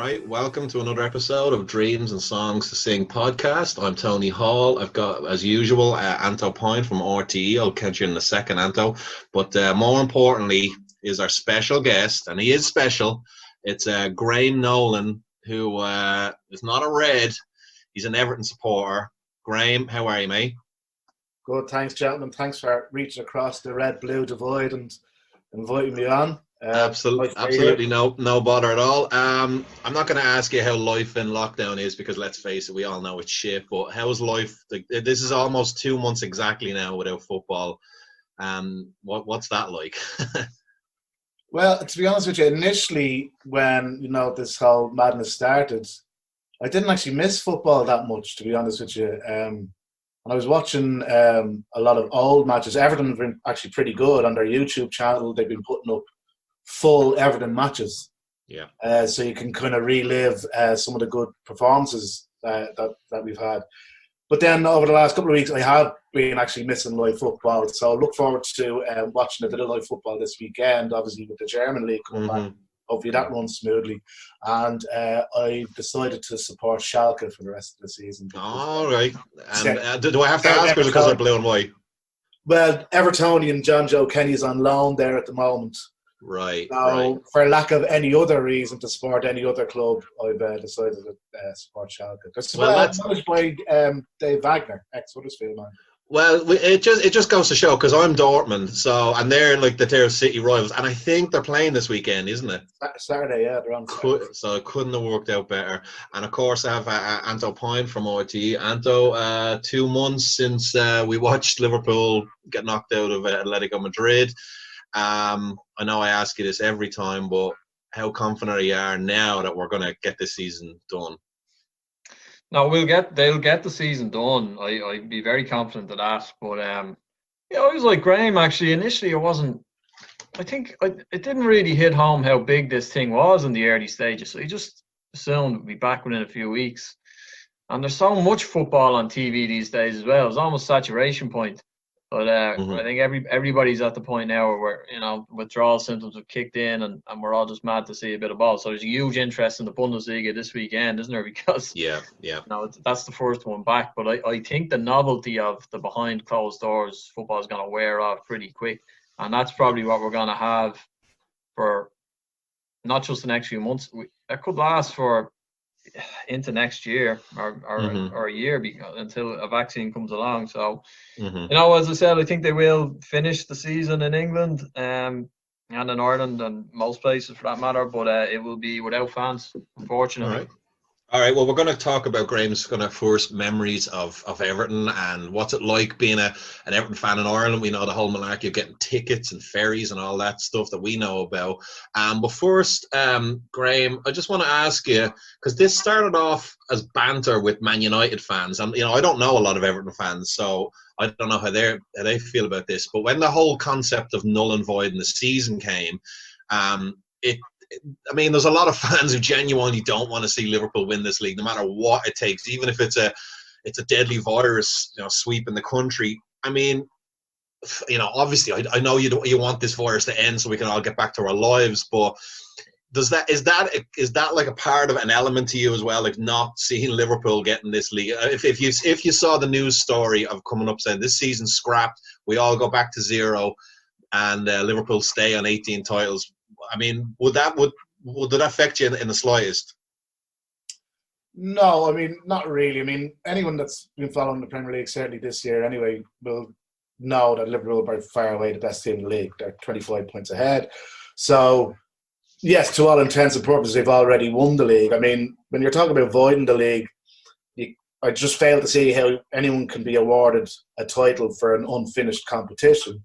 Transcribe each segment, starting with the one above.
right, welcome to another episode of Dreams and Songs to Sing podcast. I'm Tony Hall. I've got, as usual, Anto Point from RTE. I'll catch you in a second, Anto. But more importantly is our special guest, and he is special. It's Graham Nolan, who is not a Red. He's an Everton supporter. Graham, how are you, mate? Good, thanks, gentlemen. Thanks for reaching across the red-blue divide and inviting me on. Absolutely no bother at all. I'm not going to ask you how life in lockdown is because let's face it, we all know it's shit. But how's life? This is almost 2 months exactly now without football. What's that like? Well, to be honest with you, initially when this whole madness started, I didn't actually miss football that much. To be honest with you, and I was watching a lot of old matches. Everton have been actually pretty good on their YouTube channel. They've been putting up full Everton matches. Yeah. So you can kind of relive some of the good performances that we've had. But then over the last couple of weeks, I have been actually missing live football. So I look forward to watching a bit of live football this weekend, obviously with the German League coming back. Hopefully that runs smoothly. And I've decided to support Schalke for the rest of the season. All right. And do I have to ask or because they're blue and white? Well, Evertonian John Joe Kenny's on loan there at the moment. Right. So, for lack of any other reason to support any other club, I've decided to support Schalke. Because managed by Dave Wagner, ex-Huddersfield man. Well, it just goes to show because I'm Dortmund, and they're like their city rivals, and I think they're playing this weekend, isn't it? Saturday, yeah, they're on. So it couldn't have worked out better. And of course, I have Anto Point from RTE. Anto, 2 months since we watched Liverpool get knocked out of Atletico Madrid. I know I ask you this every time, but how confident are you now that we're going to get this season done? No, they'll get the season done. I'd be very confident of that. But I was like Graham actually. Initially, I think it didn't really hit home how big this thing was in the early stages. So you just assumed it'd be back within a few weeks. And there's so much football on TV these days as well. It's almost saturation point. But I think everybody's at the point now where withdrawal symptoms have kicked in and we're all just mad to see a bit of ball. So there's a huge interest in the Bundesliga this weekend, isn't there? Because that's the first one back. But I think the novelty of the behind closed doors football is going to wear off pretty quick, and that's probably what we're going to have for not just the next few months. It could last for into next year or a year until a vaccine comes along. So, as I said, I think they will finish the season in England and in Ireland and most places for that matter, but it will be without fans, unfortunately. All right. Well, we're going to talk about Graham's first memories of Everton and what's it like being an Everton fan in Ireland. We know the whole malarkey of getting tickets and ferries and all that stuff that we know about. But first, Graham, I just want to ask you, because this started off as banter with Man United fans. And, I don't know a lot of Everton fans, so I don't know how they feel about this. But when the whole concept of null and void in the season came, there's a lot of fans who genuinely don't want to see Liverpool win this league, no matter what it takes, even if it's a deadly virus, sweeping the country. Obviously, I know you want this virus to end so we can all get back to our lives, but is that like a part of an element to you as well, like not seeing Liverpool getting this league? If you saw the news story of coming up saying this season's scrapped, we all go back to zero, and Liverpool stay on 18 titles. Would that affect you in the slightest? No, not really. Anyone that's been following the Premier League, certainly this year anyway, will know that Liverpool are by far away the best team in the league. They're 25 points ahead. So, yes, to all intents and purposes, they've already won the league. When you're talking about voiding the league, I just fail to see how anyone can be awarded a title for an unfinished competition.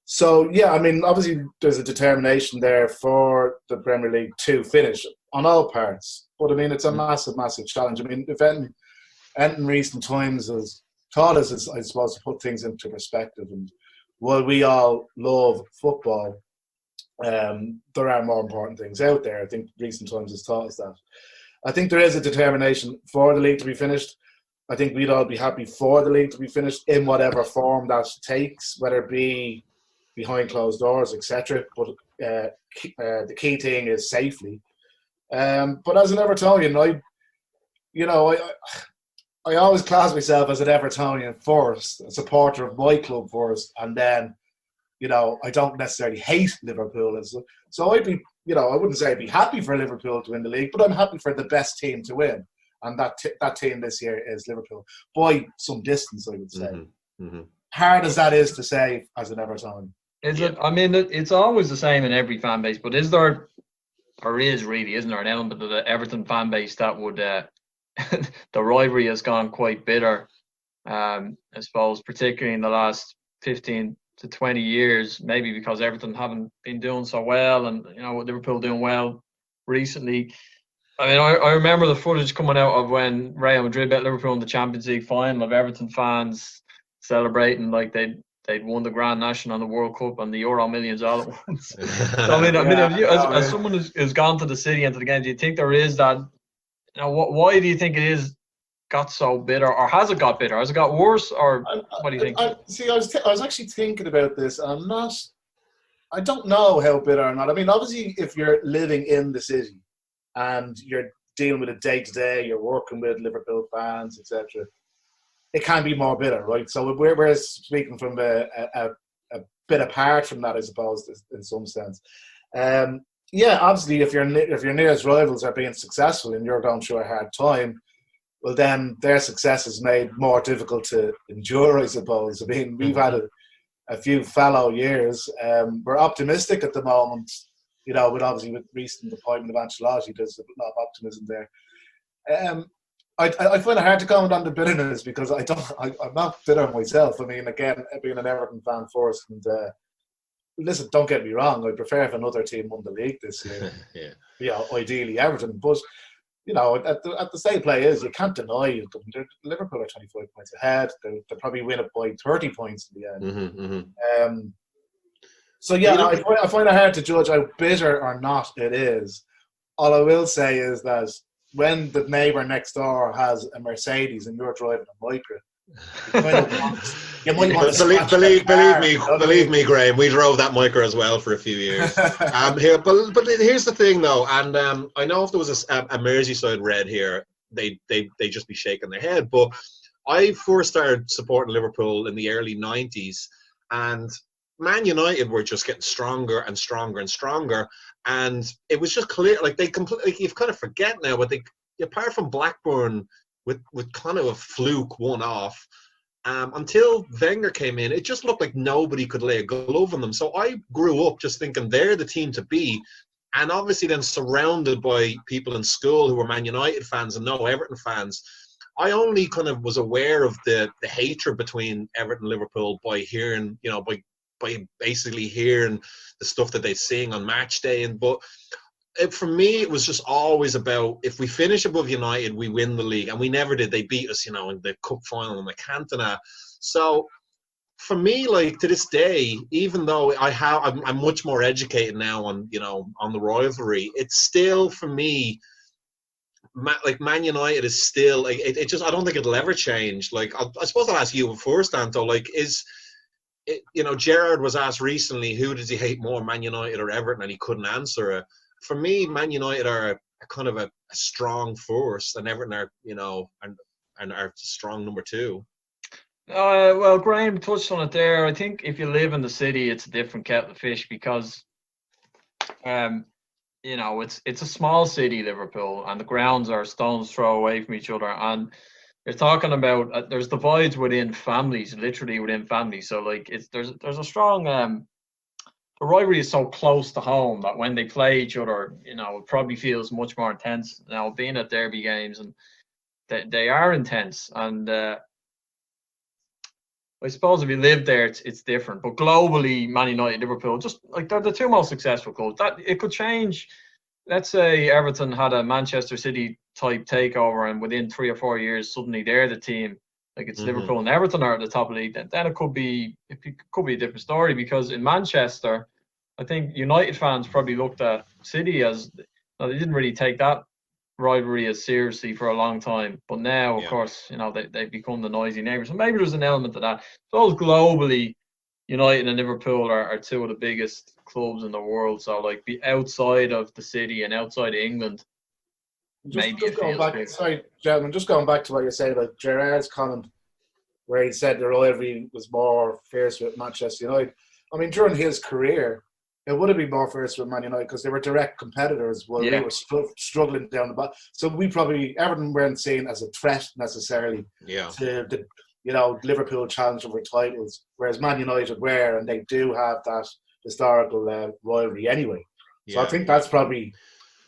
So, yeah, obviously there's a determination there for the Premier League to finish on all parts. But, it's a massive, massive challenge. If Everton in recent times has taught us, I suppose, to put things into perspective. And while we all love football, there are more important things out there. I think recent times has taught us that. I think there is a determination for the league to be finished. I think we'd all be happy for the league to be finished in whatever form that takes, whether it be behind closed doors, etc. But the key thing is safely. But as an Evertonian, I always class myself as an Evertonian first, a supporter of my club first, and then, I don't necessarily hate Liverpool. So I'd be, I wouldn't say I'd be happy for Liverpool to win the league, but I'm happy for the best team to win. And that team this year is Liverpool. By some distance, I would say. Mm-hmm. Mm-hmm. Hard as that is to say as an Evertonian. Is it? I mean, it's always the same in every fan base, but is there, or isn't there an element of the Everton fan base that would, the rivalry has gone quite bitter, I suppose, particularly in the last 15 to 20 years, maybe because Everton haven't been doing so well and, Liverpool doing well recently. I mean, I remember the footage coming out of when Real Madrid beat Liverpool in the Champions League final of Everton fans celebrating like they'd won the Grand National and the World Cup and the Euro Millions all at once. So, as someone who's gone to the city and to the game, do you think there is that? Why do you think it is got so bitter, or has it got bitter? Has it got worse, or what do you think? I was actually thinking about this, and I don't know how bitter or not. I mean, obviously, if you're living in the city and you're dealing with it day to day, you're working with Liverpool fans, etc., it can be more bitter, right? So we're speaking from a bit apart from that, I suppose, in some sense. Obviously, if your nearest rivals are being successful and you're going through a hard time, well, then their success is made more difficult to endure, I suppose. I mean, we've had a few fallow years. We're optimistic at the moment, with recent appointment of Ancelotti, there's a lot of optimism there. I find it hard to comment on the bitterness because I'm not bitter myself. I mean, again, being an Everton fan first, and listen, don't get me wrong, I'd prefer if another team won the league this year. Ideally Everton, but at the state play is, you can't deny Liverpool are 25 points ahead. They'll probably win it by 30 points in the end. Mm-hmm, mm-hmm. I find it hard to judge how bitter or not it is. All I will say is that when the neighbour next door has a Mercedes and you're driving a Micra, you might want to believe me, Graham. We drove that Micra as well for a few years. But here's the thing, though, and I know if there was a Merseyside red here, they'd just be shaking their head. But I first started supporting Liverpool in the early '90s, and Man United were just getting stronger and stronger and stronger, and it was just clear, like they completely, you kind of forget now, but apart from Blackburn with kind of a fluke one-off, until Wenger came in, it just looked like nobody could lay a glove on them. So I grew up just thinking they're the team to beat, and obviously then surrounded by people in school who were Man United fans and no Everton fans. I only kind of was aware of the hatred between Everton and Liverpool by hearing, by basically hearing the stuff that they sing on match day. But for me, it was just always about, if we finish above United, we win the league, and we never did. They beat us, in the cup final in the Cantona. So for me, like, to this day, even though I'm much more educated now on the rivalry, it's still, for me, like, Man United is still, like, it just, I don't think it'll ever change. Like, I suppose I'll ask you first, Anto, like, Gerrard was asked recently, who does he hate more, Man United or Everton, and he couldn't answer it. For me, Man United are a kind of a strong force, and Everton are, and are strong number two. Well, Graham touched on it there. I think if you live in the city, it's a different kettle of fish because, it's a small city, Liverpool, and the grounds are a stone's throw away from each other. And you're talking about there's divides within families, literally within families. So like there's a strong the rivalry is so close to home that when they play each other, it probably feels much more intense. Now, being at derby games, and they are intense, and I suppose if you live there, it's different. But globally, Man United, Liverpool, just like they're the two most successful clubs. That it could change. Let's say Everton had a Manchester City type takeover, and within 3 or 4 years, suddenly they're the team. Like it's Liverpool and Everton are at the top of the league. Then it could be a different story, because in Manchester, I think United fans probably looked at City as they didn't really take that rivalry as seriously for a long time. But now, of course, they've become the noisy neighbours. So maybe there's an element of that. So globally, United and Liverpool are two of the biggest clubs in the world. So like, be outside of the city and outside of England, maybe just it going feels back, big. sorry, gentlemen, just going back to what you're saying about Gerrard's comment, where he said the rivalry was more fierce with Manchester United. I mean, during his career, it would have been more fierce with Man United because they were direct competitors while we Yeah. were struggling down the bottom. So Everton weren't seen as a threat necessarily Yeah. to the, Liverpool challenge over titles, whereas Man United were, and they do have that historical rivalry anyway. So I think that's probably,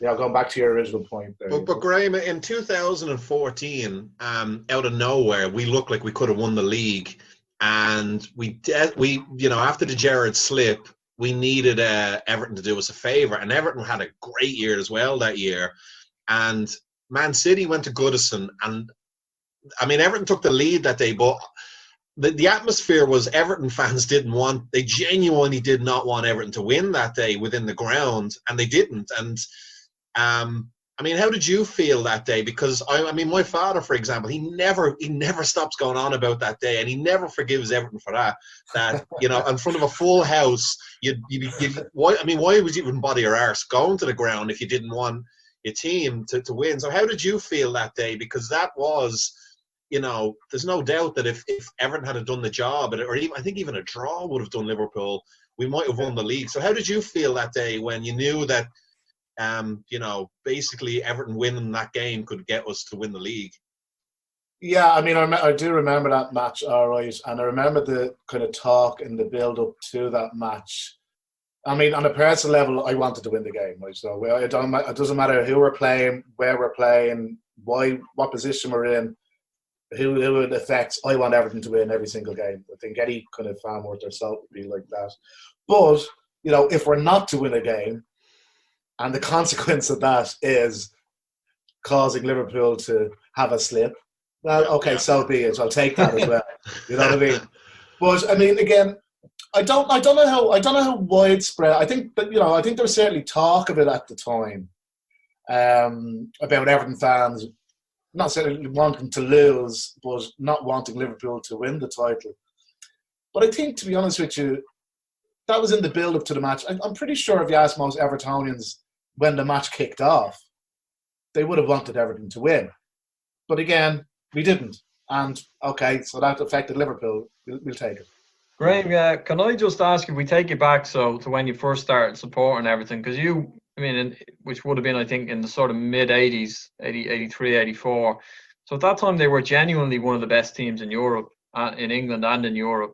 going back to your original point there. But Graham, in 2014, out of nowhere, we looked like we could have won the league, and we after the Gerrard slip, we needed Everton to do us a favour, and Everton had a great year as well that year, and Man City went to Goodison, and I mean Everton took the lead that day, but the atmosphere was Everton fans they genuinely did not want Everton to win that day within the ground, and they didn't, and I mean, how did you feel that day? Because I mean, my father, for example, he never stops going on about that day, and he never forgives Everton for that. That in front of a full house, why would you even bother your arse going to the ground if you didn't want your team to win? So how did you feel that day? Because that was, there's no doubt that if Everton had done the job, or even I think even a draw would have done Liverpool, we might have won the league. So how did you feel that day when you knew that? Basically Everton winning that game could get us to win the league? Yeah, I mean, I do remember that match, all right, and I remember the kind of talk in the build-up to that match. I mean, on a personal level, I wanted to win the game, right? So it doesn't matter who we're playing, where we're playing, what position we're in, who it affects. I want Everton to win every single game. I think any kind of fan worth their salt would be like that. But, if we're not to win a game, and the consequence of that is causing Liverpool to have a slip, well, okay, so be it. I'll take that as well. You know what I mean? But I mean, again, I don't know how widespread. I think there was certainly talk of it at the time, about Everton fans not certainly wanting to lose, but not wanting Liverpool to win the title. But I think, to be honest with you, that was in the build-up to the match. I'm pretty sure if you ask most Evertonians when the match kicked off, they would have wanted Everton to win. But again, we didn't. And, okay, so that affected Liverpool. We'll take it. Graham, can I just ask if we take you back to when you first started supporting Everton? Because which would have been, I think, in the sort of mid-80s, 80, 83, 84. So at that time, they were genuinely one of the best teams in Europe, in England and in Europe.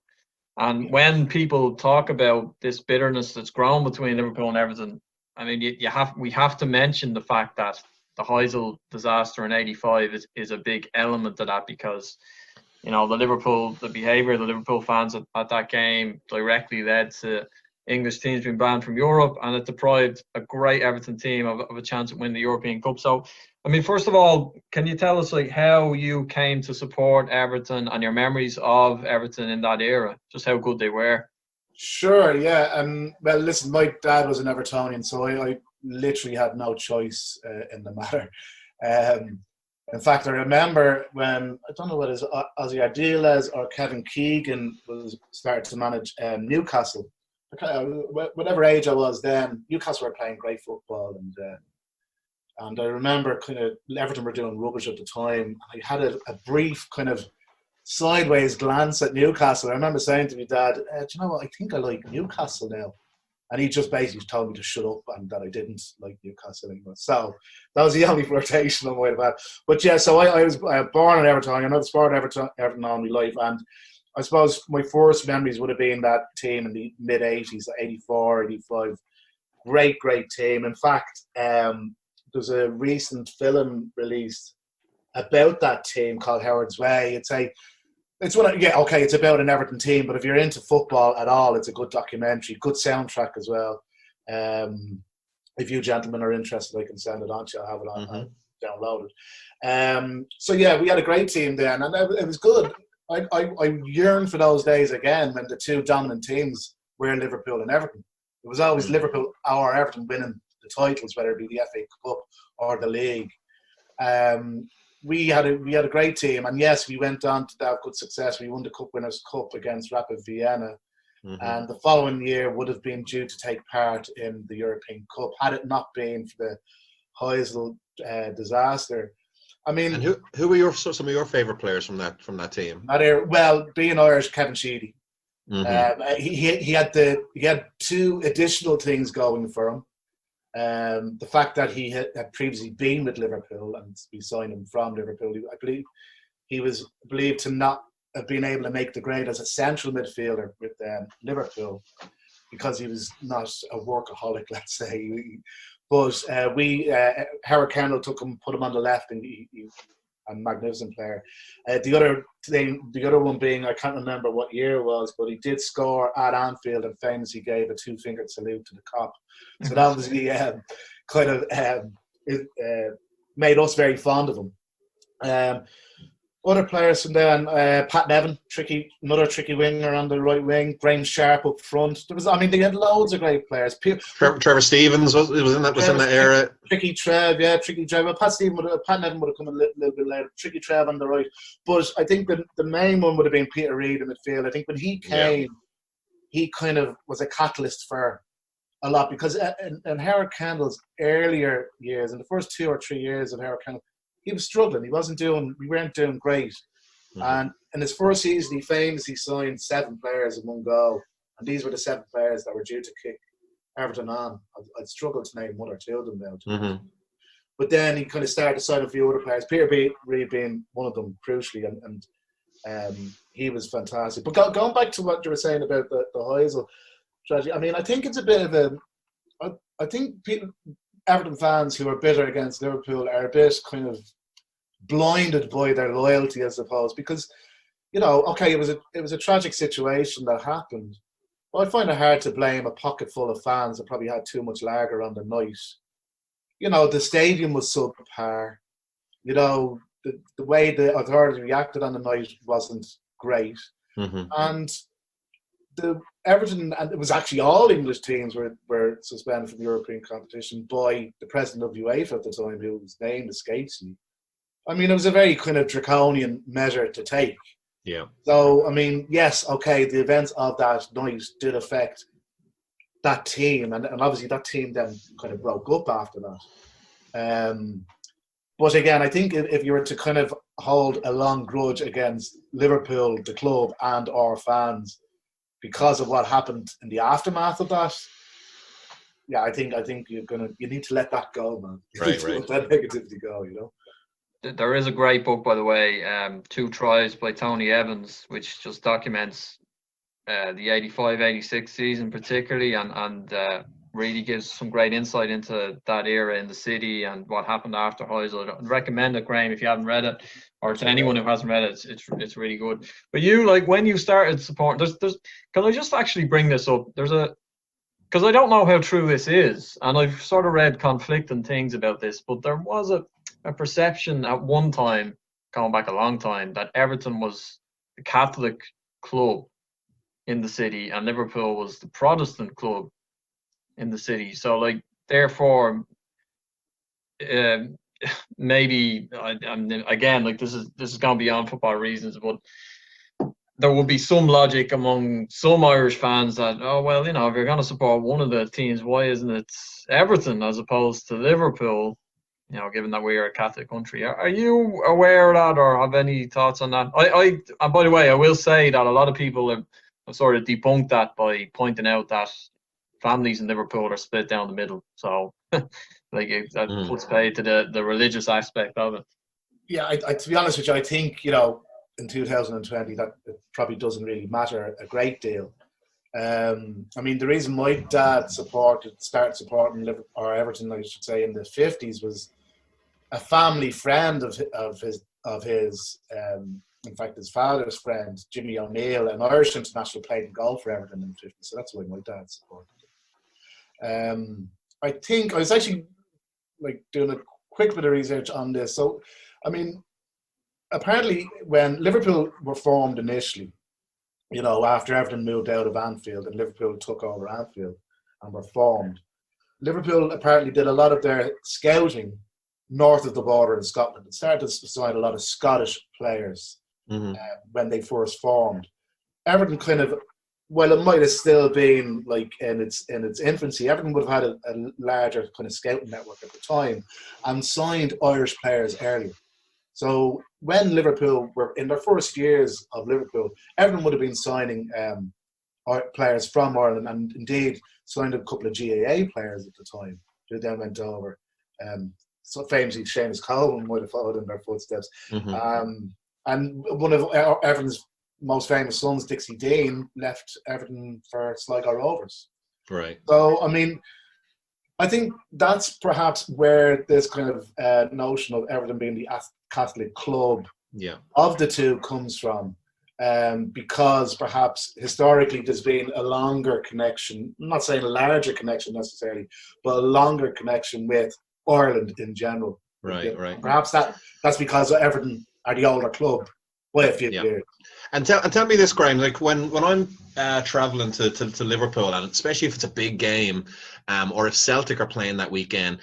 And when people talk about this bitterness that's grown between Liverpool and Everton, I mean, we have to mention the fact that the Heysel disaster in '85 is a big element of that, because the behaviour of the Liverpool fans at that game directly led to English teams being banned from Europe, and it deprived a great Everton team of a chance to win the European Cup. So, I mean, first of all, can you tell us how you came to support Everton and your memories of Everton in that era, just how good they were? Sure, yeah. Well, listen, my dad was an Evertonian, so I literally had no choice in the matter. In fact, I remember when, I don't know what it is, Ozzy Ardiles or Kevin Keegan started to manage Newcastle. Whatever age I was then, Newcastle were playing great football, and I remember kind of Everton were doing rubbish at the time. I had a brief kind of sideways glance at Newcastle. I remember saying to my dad, do you know what, I think I like Newcastle now. And he just basically told me to shut up and that I didn't like Newcastle anymore. So that was the only flirtation I might have had. But yeah, so I was born in Everton. I know the sport Everton all my life. And I suppose my first memories would have been that team in the mid-80s, 84, 85. Great, great team. In fact, there's a recent film released about that team called Howard's Way. It's about an Everton team, but if you're into football at all, it's a good documentary, good soundtrack as well. If you gentlemen are interested, I can send it on to you. I'll have it on, I'll download it. So yeah, we had a great team then, and it was good. I yearn for those days again when the two dominant teams were Liverpool and Everton. It was always Liverpool or Everton winning the titles, whether it be the FA Cup or the league. We had a great team, and yes, we went on to have good success. We won the Cup Winners' Cup against Rapid Vienna, and the following year would have been due to take part in the European Cup had it not been for the Heysel disaster. I mean, And who were some of your favourite players from that team? Well, being Irish, Kevin Sheedy. Mm-hmm. He had two additional things going for him. The fact that he had previously been with Liverpool and we signed him from Liverpool. I believe he was believed to not have been able to make the grade as a central midfielder with Liverpool because he was not a workaholic, let's say. But Howard Kendall took him, put him on the left, and he a magnificent player. The other one being, I can't remember what year it was, but he did score at Anfield and famously gave a 2-fingered salute to the cop. So that was it made us very fond of him. Other players from then, Pat Nevin, another tricky winger on the right wing. Graham Sharp up front. They had loads of great players. Trevor Stevens was in that era. Tricky Trev. Well, Pat Nevin would have come a little bit later. Tricky Trev on the right. But I think the main one would have been Peter Reid in midfield. I think when he came, he kind of was a catalyst for a lot because in Howard Kendall's earlier years, in the first 2 or 3 years of Howard Kendall, he was struggling. We weren't doing great. Mm-hmm. And in his first season, he famously signed 7 players in one go. And these were the 7 players that were due to kick Everton on. I'd struggle to name 1 or 2 of them now. Mm-hmm. But then he kind of started to sign a few other players. Peter Reid being one of them, crucially. And he was fantastic. But going back to what you were saying about the Heysel tragedy, I think it's a bit of I think Everton fans who are bitter against Liverpool are a bit kind of blinded by their loyalty, I suppose, because it was a tragic situation that happened. But I find it hard to blame a pocket full of fans that probably had too much lager on the night. The stadium was subpar. The way the authorities reacted on the night wasn't great, and the Everton, and it was actually all English teams were suspended from European competition by the president of UEFA at the time, whose name escapes me. It was a very kind of draconian measure to take. Yeah. So, yes, okay, the events of that night did affect that team, and obviously that team then kind of broke up after that. But again, I think if you were to kind of hold a long grudge against Liverpool, the club, and our fans, because of what happened in the aftermath of that, I think you need to let that go, man. Right. Let that negativity go, There is a great book, by the way, 2 Tries by Tony Evans, which just documents the 85-86 season particularly, and really gives some great insight into that era in the city and what happened after Heysel. I'd recommend it, Graham, if you haven't read it, or to anyone who hasn't read it. It's really good. But you, when you started supporting, there's can I just actually bring this up? Because I don't know how true this is, and I've sort of read conflicting things about this, but there was a perception at one time, going back a long time, that Everton was the Catholic club in the city and Liverpool was the Protestant club in the city. So, therefore, maybe again, this is going beyond football reasons, but there will be some logic among some Irish fans that, if you're going to support one of the teams, why isn't it Everton as opposed to Liverpool? Given that we are a Catholic country. Are you aware of that or have any thoughts on that? And by the way, I will say that a lot of people have sort of debunked that by pointing out that families in Liverpool are split down the middle. So, that puts paid to the religious aspect of it. Yeah, to be honest with you, I think, in 2020 that it probably doesn't really matter a great deal. The reason my dad started supporting Everton, I should say, in the 50s was a family friend of his in fact, his father's friend, Jimmy O'Neill, an Irish international, played in goal for Everton in the 50s, so that's why my dad supported it. I think I was actually doing a quick bit of research on this. So, apparently when Liverpool were formed initially, after Everton moved out of Anfield and Liverpool took over Anfield and were formed, Liverpool apparently did a lot of their scouting north of the border in Scotland. It started to sign a lot of Scottish players when they first formed. Everton kind of while it might have still been like in its infancy, Everton would have had a larger kind of scouting network at the time and signed Irish players earlier. So when Liverpool were in their first years of Liverpool, Everton would have been signing players from Ireland, and indeed signed a couple of GAA players at the time who then went over. So famously, Seamus Coleman might have followed in their footsteps. Mm-hmm. And one of Everton's most famous sons, Dixie Dean, left Everton for Sligo Rovers. Right. So, I mean, I think that's perhaps where this kind of notion of Everton being the Catholic club of the two comes from. Because perhaps historically there's been a longer connection, I'm not saying a larger connection necessarily, but a longer connection with Ireland in general. Right. Perhaps that's because Everton are the older club by a few years. And tell me this, Graham, like when I'm travelling to Liverpool, and especially if it's a big game, or if Celtic are playing that weekend,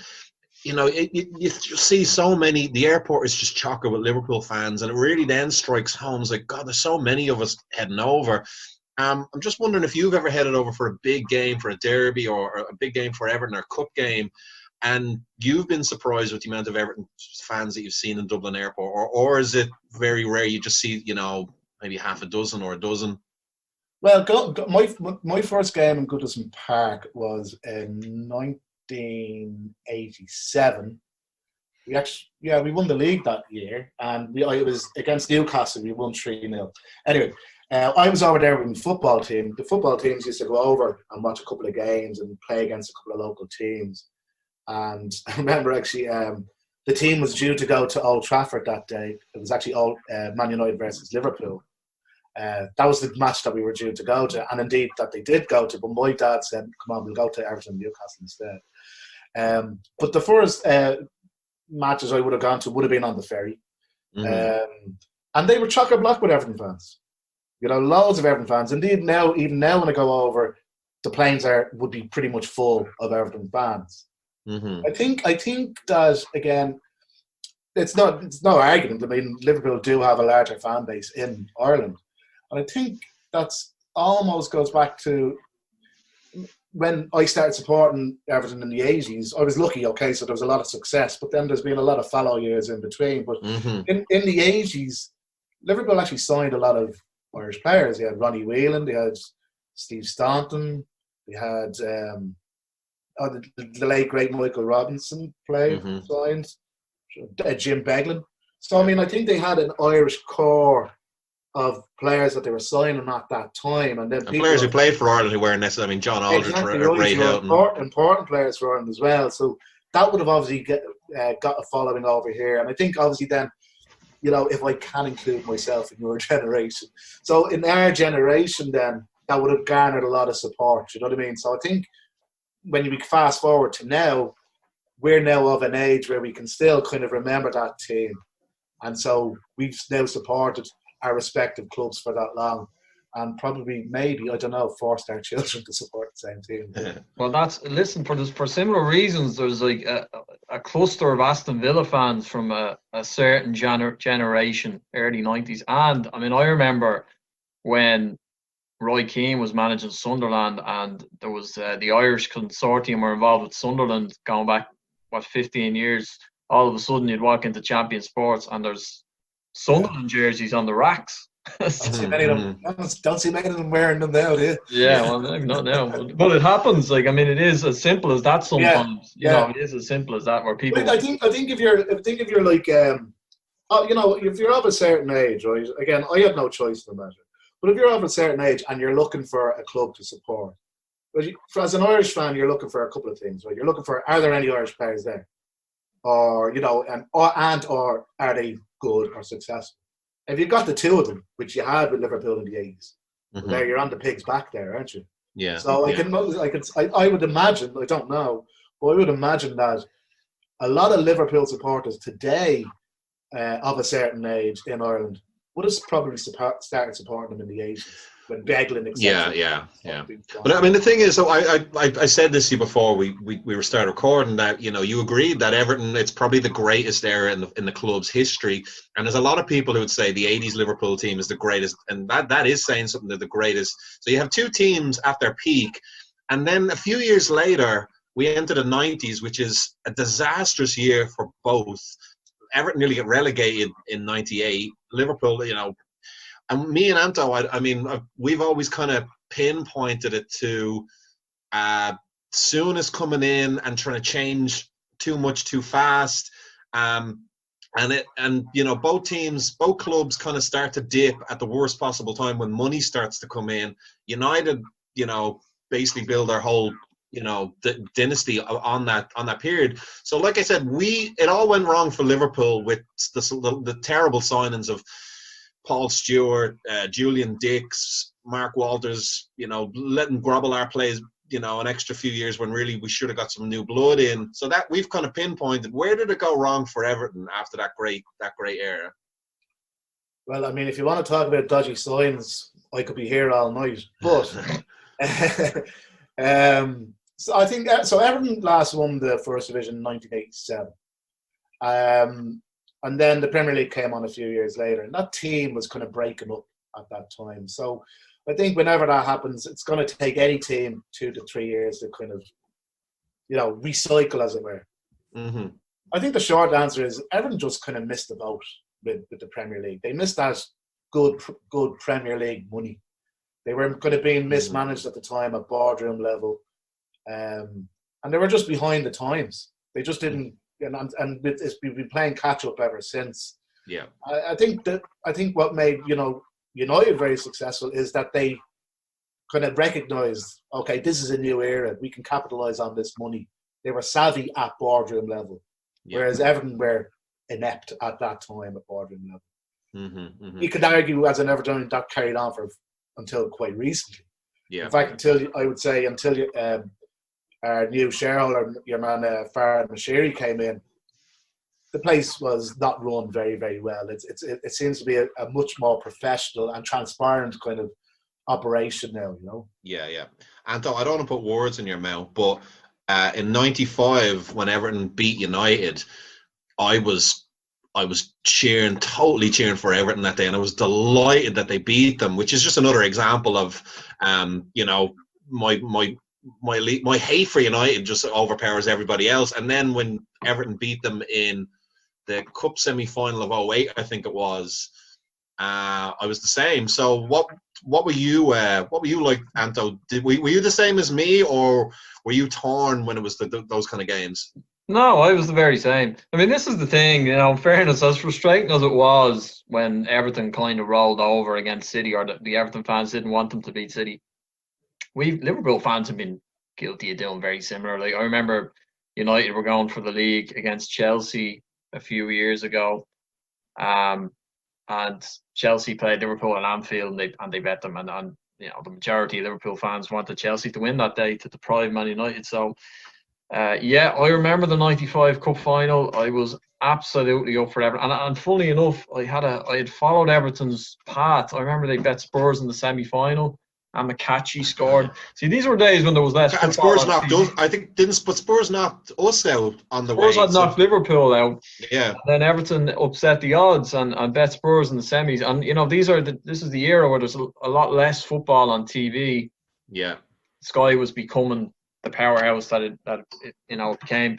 you know, you see so many, the airport is just chocker with Liverpool fans, and it really then strikes home. It's like, God, there's so many of us heading over. I'm just wondering if you've ever headed over for a big game, for a derby, or a big game for Everton, or a cup game, and you've been surprised with the amount of Everton fans that you've seen in Dublin Airport, or is it very rare you just see, you know, maybe half a dozen or a dozen? Well, my first game in Goodison Park was in 1987. We won the league that year, and it was against Newcastle. We won 3-0. Anyway, I was over there with the football team. The football teams used to go over and watch a couple of games and play against a couple of local teams. And I remember actually the team was due to go to Old Trafford that day. It was actually Man United versus Liverpool. That was the match that we were due to go to, and indeed that they did go to. But my dad said, "Come on, we'll go to Everton Newcastle instead." But the first matches I would have gone to would have been on the ferry, and they were chock-a-block with Everton fans. You know, loads of Everton fans. Indeed, even now when I go over, the planes would be pretty much full of Everton fans. Mm-hmm. I think that again, it's no argument. I mean, Liverpool do have a larger fan base in Ireland. And I think that's almost goes back to when I started supporting Everton in the 80s. I was lucky, okay, so there was a lot of success, but then there's been a lot of fallow years in between. But in the 80s, Liverpool actually signed a lot of Irish players. They had Ronnie Whelan, they had Steve Staunton, they had the late, great Michael Robinson signed, Jim Beglin. So, I mean, I think they had an Irish core of players that they were signing at that time, and then players who played for Ireland who weren't necessarily. I mean, John Aldridge, Ray Hilton, important players for Ireland as well. So that would have obviously got a following over here, and I think obviously then, you know, if I can include myself in your generation, so in our generation, then that would have garnered a lot of support. You know what I mean? So I think when you fast forward to now, we're now of an age where we can still kind of remember that team, and so we've now supported our respective clubs for that long, and probably maybe, I don't know, forced our children to support the same team. Well, for similar reasons. There's like a cluster of Aston Villa fans from a certain generation, early 90s, and I mean, I remember when Roy Keane was managing Sunderland, and there was the Irish consortium were involved with Sunderland going back 15 years. All of a sudden, you'd walk into Champion Sports and there's Sunderland jerseys on the racks. Don't see many of them wearing them now, do you? Yeah, well, maybe not now, but it happens. Like, I mean, it is as simple as that sometimes. You know, it is as simple as that. Where people, I think if you're like, you know, if you're of a certain age, right? Again, I had no choice in the matter. But if you're of a certain age and you're looking for a club to support, as an Irish fan, you're looking for a couple of things, right? You're looking for, are there any Irish players there, or you know, or are they good or successful? If you've got the two of them, which you had with Liverpool in the 80s, there you're on the pig's back there, aren't you? Yeah. So I would imagine, I don't know, but I would imagine that a lot of Liverpool supporters today of a certain age in Ireland would have probably started supporting them in the 80s. when Beglin, etc. Yeah. But I mean, the thing is, so I said this to you before we were started recording, that you agreed that Everton, it's probably the greatest era in the club's history, and there's a lot of people who would say the '80s Liverpool team is the greatest, and that is saying something. They're the greatest. So you have two teams at their peak, and then a few years later we enter the '90s, which is a disastrous year for both. Everton nearly get relegated in '98. Liverpool, and me and Anto, I mean, we've always kind of pinpointed it to Souness coming in and trying to change too much too fast, and both clubs kind of start to dip at the worst possible time when money starts to come in. United, basically build their whole dynasty on that period. So, like I said, it all went wrong for Liverpool with the terrible signings of Paul Stewart, Julian Dix, Mark Walters, letting Grobbelaar play, an extra few years when really we should have got some new blood in. So that we've kind of pinpointed, where did it go wrong for Everton after that great era? Well, I mean, if you want to talk about dodgy signs, I could be here all night. But so I think Everton last won the First Division in 1987. And then the Premier League came on a few years later, and that team was kind of breaking up at that time. So I think whenever that happens, it's going to take any team 2 to 3 years to kind of, recycle, as it were. Mm-hmm. I think the short answer is Everton just kind of missed the boat with the Premier League. They missed that good Premier League money. They were kind of being mismanaged at the time at boardroom level, and they were just behind the times. They just didn't. And we've been playing catch up ever since. Yeah, I think what made United very successful is that they kind of recognised, okay, this is a new era. We can capitalise on this money. They were savvy at boardroom level, whereas Everton were inept at that time at boardroom level. Mm-hmm, mm-hmm. You could argue, as an Evertonian, that carried on until quite recently. Yeah. In fact, until our new shareholder, your man Farhad Mashiri, came in, the place was not run very, very well. It seems to be a much more professional and transparent kind of operation now, Yeah. Anto, I don't want to put words in your mouth, but in '95, when Everton beat United, I was totally cheering for Everton that day, and I was delighted that they beat them, which is just another example of, my hate for United just overpowers everybody else. And then when Everton beat them in the Cup semi-final of '08, I think it was, I was the same. So what were you like, Anto? Were you the same as me, or were you torn when it was those kind of games? No, I was the very same. I mean, this is the thing, in fairness, as frustrating as it was when Everton kind of rolled over against City, or the Everton fans didn't want them to beat City, Liverpool fans have been guilty of doing very similar. Like, I remember United were going for the league against Chelsea a few years ago, and Chelsea played Liverpool at Anfield, and they bet them, and the majority of Liverpool fans wanted Chelsea to win that day to deprive Man United. So I remember the '95 Cup final. I was absolutely up for Everton, and funnily enough, I had followed Everton's path. I remember they bet Spurs in the semi-final, and McCatchy scored. See, these were days when there was less. And Spurs knocked us. I think but Spurs knocked us out on the way. Spurs had knocked Liverpool out. Yeah. And then Everton upset the odds and bet Spurs in the semis. And this is the era where there's a lot less football on TV. Yeah. Sky was becoming the powerhouse that it became.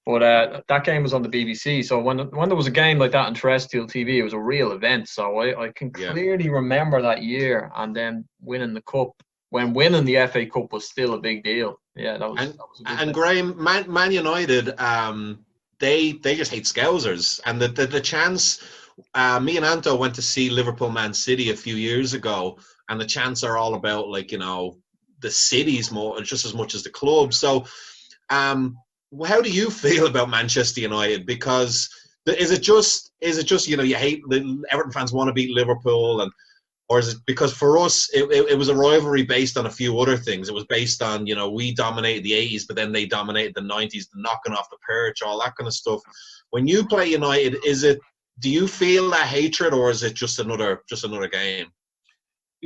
But that game was on the BBC. So when there was a game like that on terrestrial TV, it was a real event. So I can clearly remember that year, and then winning the cup. When winning the FA Cup was still a big deal. Yeah, that was a good and Graham, Man United, they just hate Scousers. And the chance, me and Anto went to see Liverpool Man City a few years ago, and the chants are all about, like, the cities more, just as much as the club. So how do you feel about Manchester United? Because is it just you hate the Everton fans want to beat Liverpool, or is it because for us it was a rivalry based on a few other things? It was based on we dominated the '80s, but then they dominated the '90s, the knocking off the perch, all that kind of stuff. When you play United, do you feel that hatred, or is it just another game?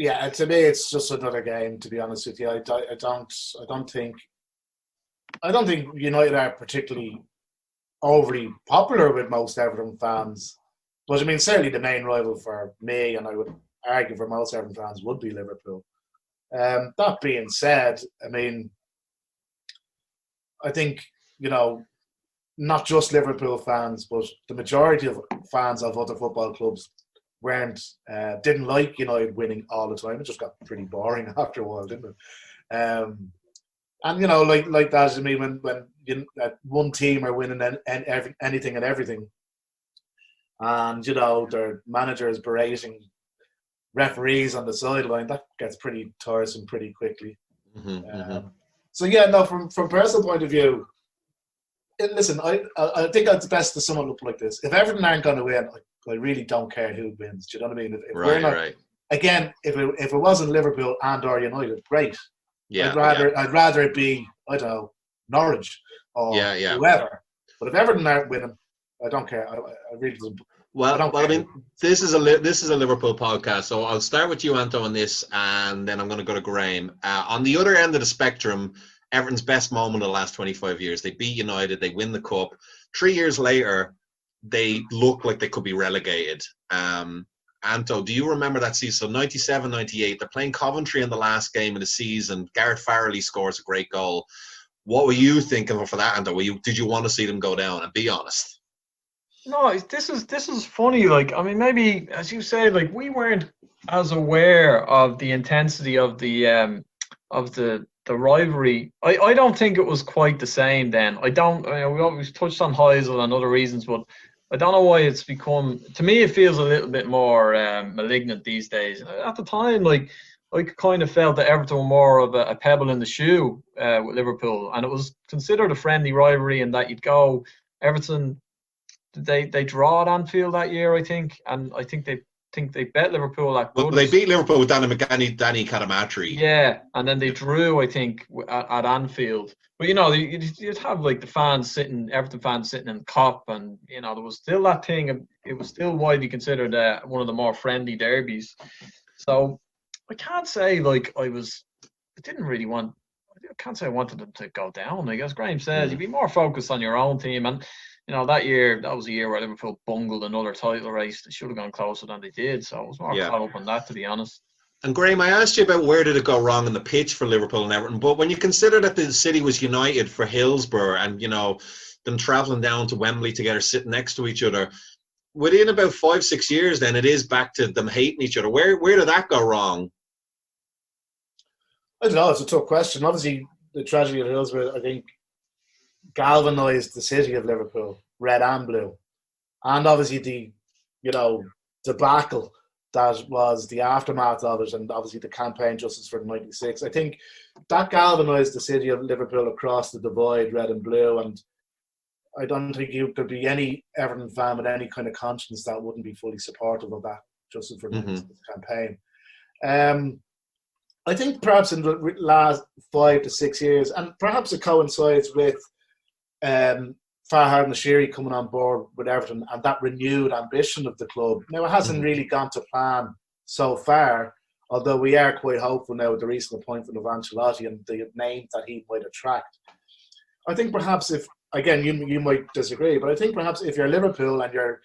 Yeah, to me, it's just another game. To be honest with you, I don't think United are particularly overly popular with most Everton fans. But I mean, certainly the main rival for me, and I would argue for most Everton fans, would be Liverpool. That being said, I mean, I think, not just Liverpool fans, but the majority of fans of other football clubs didn't like United winning all the time. It just got pretty boring after a while, didn't it? And like that, I mean, when one team are winning anything and everything, and their manager is berating referees on the sideline, that gets pretty tiresome pretty quickly. So yeah, no, from personal point of view, listen, I think it's best to sum it up like this: if Everton aren't going to win, I really don't care who wins. Do you know what I mean? If we're not, right. Again, if it wasn't Liverpool and or United, great. Yeah, I'd rather it be, I don't know, Norwich or whoever. But if Everton aren't winning, I don't care. I really don't. Well, I mean, this is a Liverpool podcast, so I'll start with you, Anto, on this, and then I'm going to go to Graham. On the other end of the spectrum, Everton's best moment of the last 25 years. They beat United, they win the cup. 3 years later, they look like they could be relegated. Anto, do you remember that season? So 97, 98, they're playing Coventry in the last game of the season. Gareth Farrelly scores a great goal. What were you thinking for that, Anto? Did you want to see them go down? And be honest. No, this is funny. Like, I mean, maybe as you say, like we weren't as aware of the intensity of the rivalry. I don't think it was quite the same then. We always touched on Heysel and other reasons, but I don't know why it's become. To me, it feels a little bit more malignant these days. At the time, like I kind of felt that Everton were more of a pebble in the shoe with Liverpool, and it was considered a friendly rivalry, and that you'd go Everton. They draw at Anfield that year, I think, and I think they bet Liverpool at good. Well, they beat Liverpool with Danny Cadamatri. Yeah, and then they drew, I think, at Anfield. But you'd have like Everton fans sitting in Cop, and there was still that thing. It was still widely considered one of the more friendly derbies. So I can't say like I can't say I wanted them to go down. Like as Graham says, you'd be more focused on your own team. And that was a year where Liverpool bungled another title race. They should have gone closer than they did. So I was more caught up on that, to be honest. And Graham, I asked you about where did it go wrong in the pitch for Liverpool and Everton, but when you consider that the city was united for Hillsborough and them travelling down to Wembley together, sitting next to each other, within about 5-6 years, then it is back to them hating each other. Where did that go wrong? I don't know. It's a tough question. Obviously, the tragedy of Hillsborough, I think, galvanised the city of Liverpool, red and blue, and obviously the debacle that was the aftermath of it, and obviously the campaign justice for '96. I think that galvanised the city of Liverpool across the divide, red and blue, and I don't think you could be any Everton fan with any kind of conscience that wouldn't be fully supportive of that justice for '96 campaign. I think perhaps in the last 5 to 6 years, and perhaps it coincides with Farhad Nashiri coming on board with Everton and that renewed ambition of the club. Now, it hasn't really gone to plan so far, although we are quite hopeful now with the recent appointment of Ancelotti and the names that he might attract. I think perhaps if, again, you might disagree, but I think perhaps if you're Liverpool and you're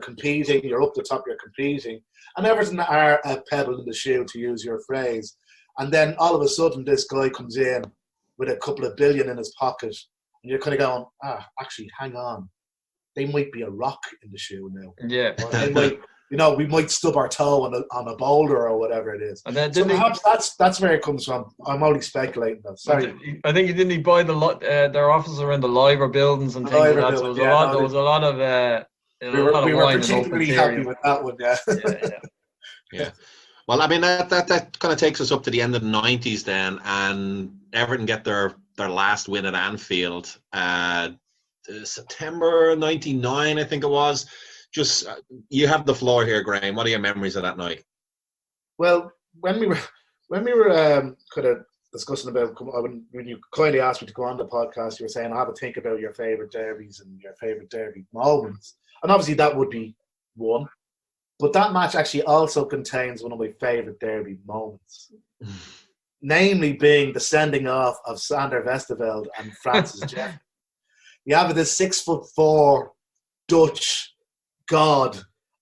competing, you're up the top, you're competing, and Everton are a pebble in the shoe, to use your phrase, and then all of a sudden this guy comes in with a couple of billion in his pocket, and you're kind of going, actually, hang on, they might be a rock in the shoe now. Yeah. Or they might, we might stub our toe on a boulder or whatever it is. And then so perhaps that's where it comes from. I'm only speculating though. Sorry. I think he didn't buy their offices around the Liver buildings and things like that. So there was a lot of we were particularly happy with that one, yeah. Well, I mean, that kind of takes us up to the end of the 90s then, and Everton get their last win at Anfield. September 99, I think it was. Just, you have the floor here, Graham. What are your memories of that night? Well, when we were kind of discussing about, when you kindly asked me to go on the podcast, you were saying, I have a think about your favourite derbies and your favourite derby moments. And obviously that would be one. But that match actually also contains one of my favourite derby moments. Namely being the sending off of Sander Westerveld and Francis Jeffrey. You have this 6'4" Dutch god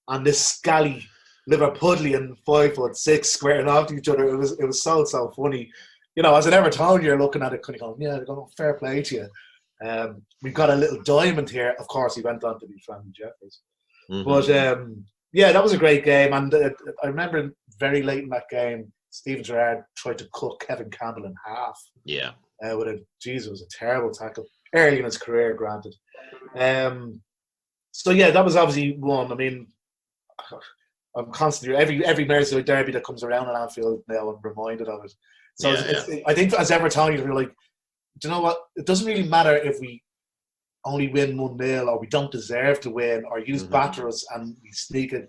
and this scally Liverpudlian 5'6" squaring off each other. It was so funny. You know, as an Evertonian, you're looking at it kind of going, yeah, they're going, fair play to you. We've got a little diamond here. Of course, he went on to be Francis Jeffers. Mm-hmm. But yeah, that was a great game. And I remember very late in that game, Steven Gerrard tried to cut Kevin Campbell in half. Yeah. It was a terrible tackle. Early in his career, granted. So yeah, that was obviously one. I mean, I'm constantly every Merseyside derby that comes around in Anfield now, I'm reminded of it. So I think as Evertonians, we're like, do you know what? It doesn't really matter if we only win 1-0 or we don't deserve to win or use batter us and we sneak it.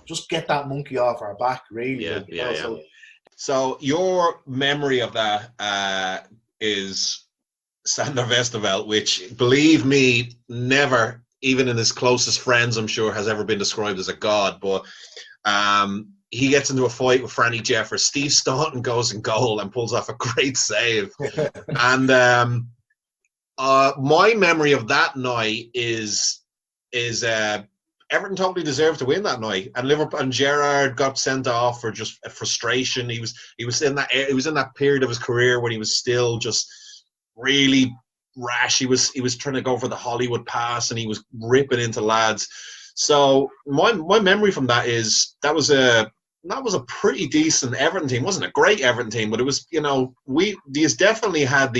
Just get that monkey off our back, really. So your memory of that is Sander Westerveld, which, believe me, never, even in his closest friends, I'm sure, has ever been described as a god. But he gets into a fight with Franny Jeffers. Steve Staunton goes in goal and pulls off a great save. And my memory of that night is Everton totally deserved to win that night, and Liverpool and Gerrard got sent off for just frustration. He was in that period of his career when he was still just really rash. He was trying to go for the Hollywood pass, and he was ripping into lads. So my memory from that is that was a pretty decent Everton team. It wasn't a great Everton team, but it was, you know, he's definitely had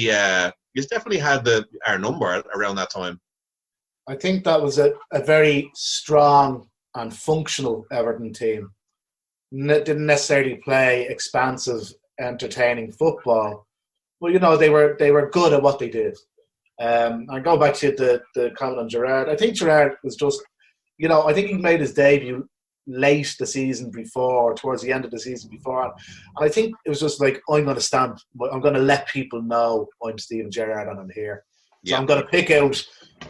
our number around that time. I think that was a very strong and functional Everton team. Didn't necessarily play expansive, entertaining football, but you know they were good at what they did. I go back to the comment on Gerrard. I think Gerrard was just, you know, I think he made his debut late the season before, towards the end of the season before, and I think it was just like, I'm going to let people know I'm Steven Gerrard and I'm here. So I'm going to pick out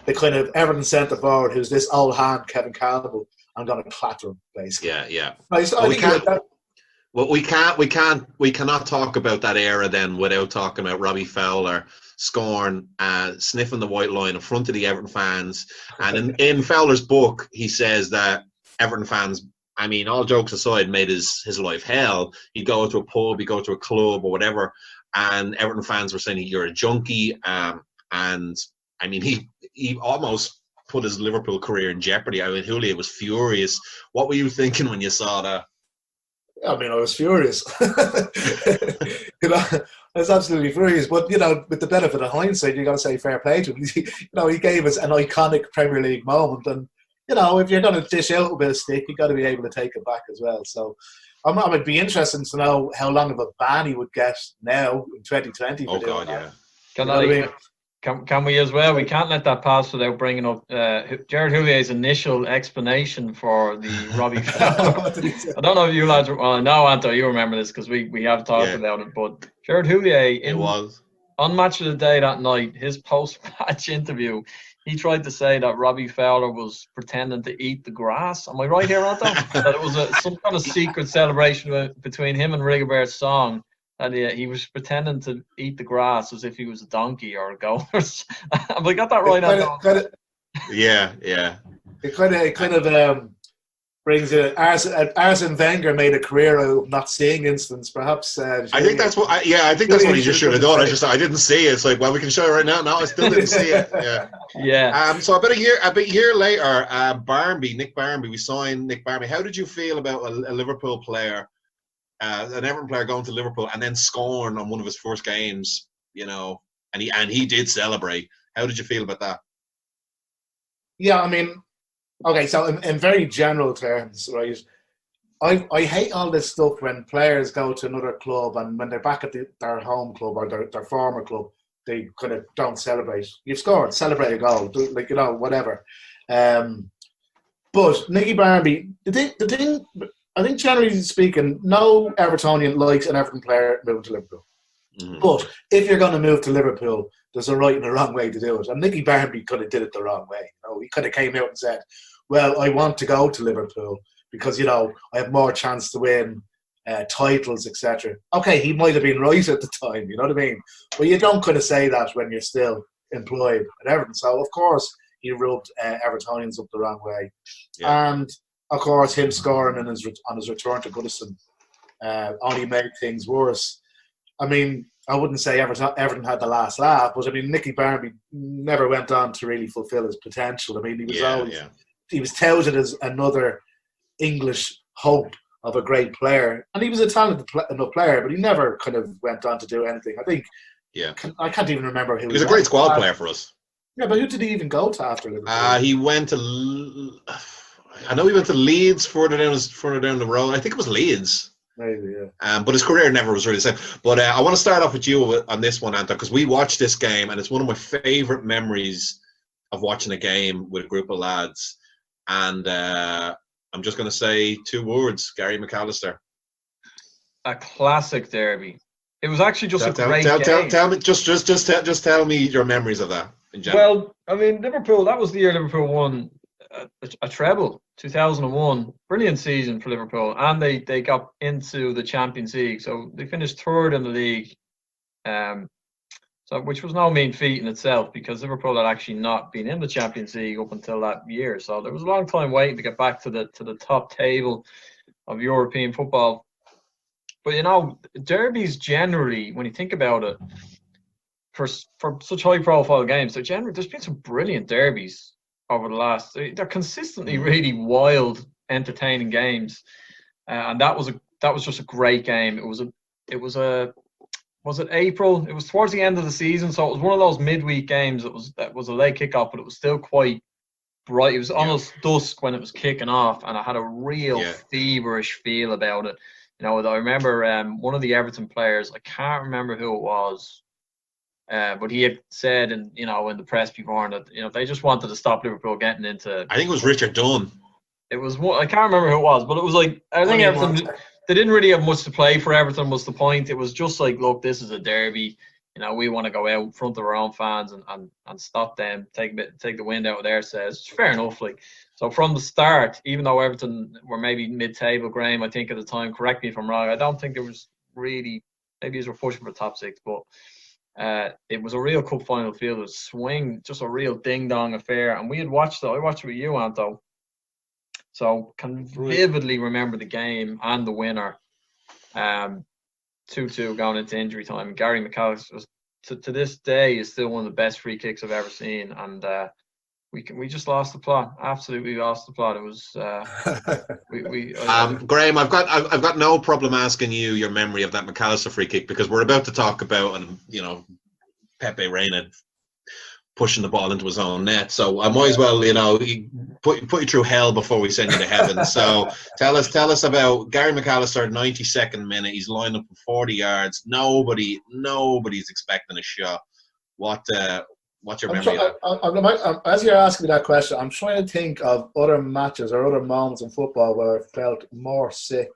the kind of Everton centre forward who's this old hand, Kevin Campbell. I'm going to clatter him, basically. Yeah. We cannot talk about that era then without talking about Robbie Fowler scoring, sniffing the white line in front of the Everton fans. And in Fowler's book, he says that Everton fans, I mean, all jokes aside, made his life hell. He'd go to a pub, he'd go to a club or whatever, and Everton fans were saying, you're a junkie. And I mean, he almost put his Liverpool career in jeopardy. I mean, Houllier was furious. What were you thinking when you saw that? I mean, I was furious. You know, I was absolutely furious. But, you know, with the benefit of hindsight, you got to say fair play to him. You know, he gave us an iconic Premier League moment. And, you know, if you're going to dish out a bit of stick, you got to be able to take it back as well. So I would be interested to know how long of a ban he would get now in 2020. Oh, God, yeah. Can we as well? We can't let that pass without bringing up Gerard Houlier's initial explanation for the Robbie Fowler. I don't know if you lads, well, I know, Anto, you remember this because we have talked about it, but Gerard Houllier, on Match of the Day that night, his post-match interview, he tried to say that Robbie Fowler was pretending to eat the grass. Am I right here, Anto? That it was some kind of secret celebration between him and Rigobert's song. And he was pretending to eat the grass as if he was a donkey or a goat. Have I got that right? Yeah. It kind of brings it. Arsene Wenger made a career out of not seeing incidents. Perhaps. I think that's what. I think that's what he just should have done. I didn't see it. It's like, well, we can show you right now. No, I still didn't see it. Yeah. So about a year later, Nick Barmby. We signed Nick Barmby. How did you feel about a Liverpool player? An Everton player going to Liverpool and then scoring on one of his first games, you know, and he did celebrate. How did you feel about that? Yeah, I mean, okay, so in very general terms, right, I hate all this stuff when players go to another club and when they're back at their home club or their former club, they kind of don't celebrate. You've scored, celebrate a goal, like, you know, whatever. But Nicky Barmby, the thing. I think generally speaking, no Evertonian likes an Everton player moving to Liverpool. Mm-hmm. But if you're going to move to Liverpool, there's a right and a wrong way to do it. And Nicky Barmby kind of did it the wrong way. You know, he kind of came out and said, well, I want to go to Liverpool, because, I have more chance to win titles, etc. Okay, he might have been right at the time, you know what I mean? But you don't kind of say that when you're still employed at Everton. So, of course, he rubbed Evertonians up the wrong way. Yeah. And, of course, him scoring on his return to Goodison only made things worse. I mean, I wouldn't say Everton had the last laugh, but I mean, Nicky Barmby never went on to really fulfil his potential. I mean, he was touted as another English hope of a great player, and he was a talented enough player, but he never kind of went on to do anything. I think. Yeah. I can't even remember who. He was a great squad player for us. Yeah, but who did he even go to after Liverpool? He went to. I know he went to Leeds further down the road. I think it was Leeds. Maybe, yeah. But his career never was really the same. But I want to start off with you on this one, Anto, because we watched this game, and it's one of my favourite memories of watching a game with a group of lads. And I'm just going to say 2 words: Gary McAllister. A classic derby. It was actually just a great game. Tell me, just tell me your memories of that in general. Well, I mean, Liverpool. That was the year Liverpool won a treble. 2001, brilliant season for Liverpool, and they got into the Champions League, so they finished 3rd in the league, so which was no mean feat in itself, because Liverpool had actually not been in the Champions League up until that year, so there was a long time waiting to get back to the top table of European football. But derbies generally, when you think about it, for such high profile games, there's been some brilliant derbies over the last. They're consistently really wild, entertaining games, and that was just a great game. It was it April? It was towards the end of the season, so it was one of those midweek games. That was a late kickoff, but it was still quite bright. It was almost dusk when it was kicking off, and I had a real feverish feel about it. I remember one of the Everton players. I can't remember who it was. But he had said, in the press before, that they just wanted to stop Liverpool getting into. I think it was Richard Dunn. It was I can't remember who it was, but it was like I think Everton. They didn't really have much to play for. Everton was the point. It was just like, look, this is a derby. We want to go out in front of our own fans and stop them, take the wind out of their sails. It's fair enough. So from the start, even though Everton were maybe mid-table, Graham, I think at the time, correct me if I'm wrong, I don't think there was really. Maybe they were pushing for top 6, but. It was a real cup final feel. It was swing, just a real ding-dong affair. And we had watched it. I watched it with you, Anto. So can vividly remember the game and the winner. 2-2 going into injury time. Gary McAllister was, to this day, is still one of the best free kicks I've ever seen. And we just lost the plot. Absolutely lost the plot. It was Graham, I've got no problem asking you your memory of that McAllister free kick, because we're about to talk about Pepe Reina pushing the ball into his own net. So I might as well put you through hell before we send you to heaven. So tell us about Gary McAllister. 92nd minute, he's lined up for 40 yards. Nobody's expecting a shot. What's your memory of that? As you're asking me that question, I'm trying to think of other matches or other moments in football where I felt more sick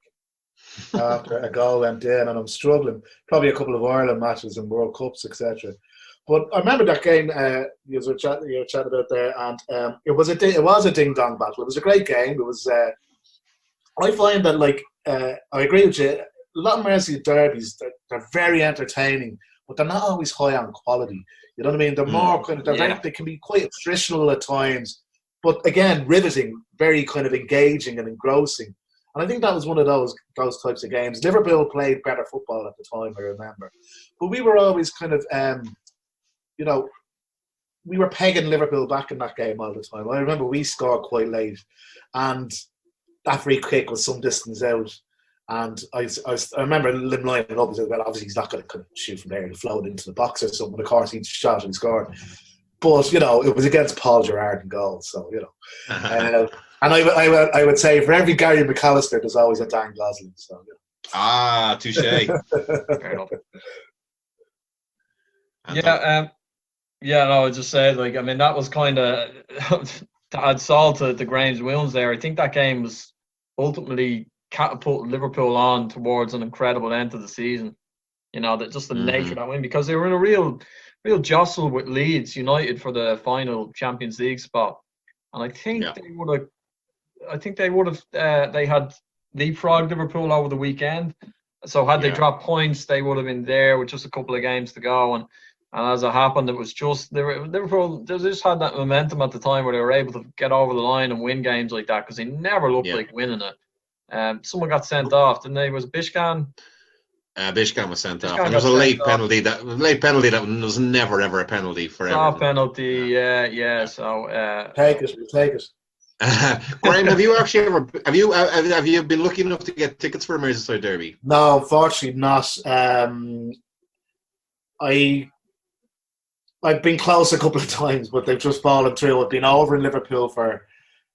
after a goal went in, and I'm struggling. Probably a couple of Ireland matches and World Cups, etc. But I remember that game you were chatting about there, and it was a ding dong battle. It was a great game. It was. I find that I agree with you. A lot of Merseyside derbies, they're very entertaining, but they're not always high on quality. You know what I mean? They're more kind of they can be quite attritional at times, but again, riveting, very kind of engaging and engrossing. And I think that was one of those types of games. Liverpool played better football at the time, I remember, but we were always kind of, we were pegging Liverpool back in that game all the time. I remember we scored quite late, and that free kick was some distance out. And I remember him lining it up and said, well, obviously he's not going to kind of shoot from there and float into the box or something. Of course, he shot and scored. But, it was against Paul Gerrard in goal. So, and I would say for every Gary McAllister, there's always a Dan Gosling. So, touche. Fair enough. I just said, that was kind of to add salt to Graham's wounds there. I think that game was ultimately catapulted Liverpool on towards an incredible end to the season. That just the nature of that win, because they were in a real jostle with Leeds United for the final Champions League spot, and I think they would have. I think they would have. They had leapfrogged Liverpool over the weekend. So had they dropped points, they would have been there with just a couple of games to go. And as it happened, it was just Liverpool. They just had that momentum at the time where they were able to get over the line and win games like that because they never looked like winning it. Someone got sent off, didn't they? Was it Bishkan? Bishkan was sent off. And there was a late penalty. That was never ever a penalty for Everton. Penalty, yeah. So take it. Graham, have you been lucky enough to get tickets for a Merseyside derby? No, unfortunately not. I've been close a couple of times, but they've just fallen through. I've been over in Liverpool for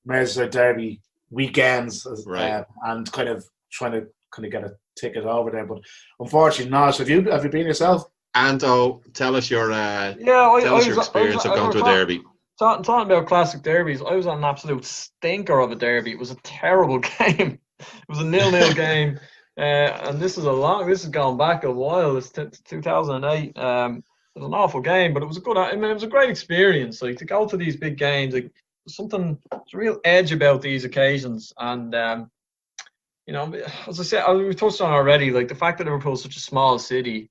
Merseyside derby weekends, and kind of trying to get a ticket over there, but unfortunately not. Have you been yourself? Anto, tell us your experience of going to a derby. Talking about classic derbies, I was on an absolute stinker of a derby. It was a terrible game. It was a 0-0 game, and this is going back a while. It's 2008. It was an awful game, but it was it was a great experience. Like, to go to these big games, like, there's a real edge about these occasions, and as I said, we touched on already, like the fact that Liverpool is such a small city.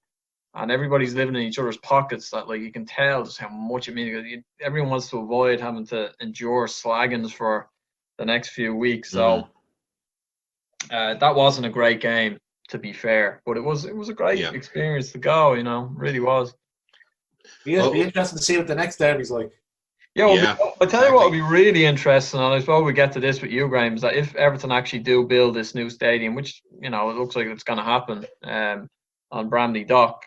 And everybody's living in each other's pockets. That, like, you can tell just how much it means. Everyone wants to avoid having to endure slaggings for the next few weeks. So that wasn't a great game, to be fair. But it was a great experience to go. Really was. It'll be interesting to see what the next derby's like. I'll tell you what would be really interesting, and I suppose we get to this with you, Graham, is that if Everton actually do build this new stadium, which it looks like it's going to happen on Bramley Dock,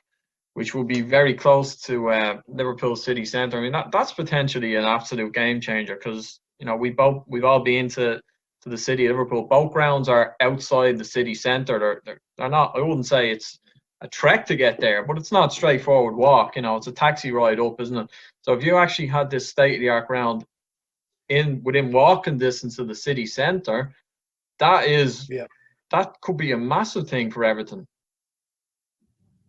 which will be very close to Liverpool city centre. I mean, that's potentially an absolute game changer because we've all been to the city of Liverpool. Both grounds are outside the city centre. They're not. I wouldn't say it's a trek to get there, but it's not a straightforward walk. It's a taxi ride up, isn't it? So if you actually had this state-of-the-art ground within walking distance of the city centre, that could be a massive thing for Everton.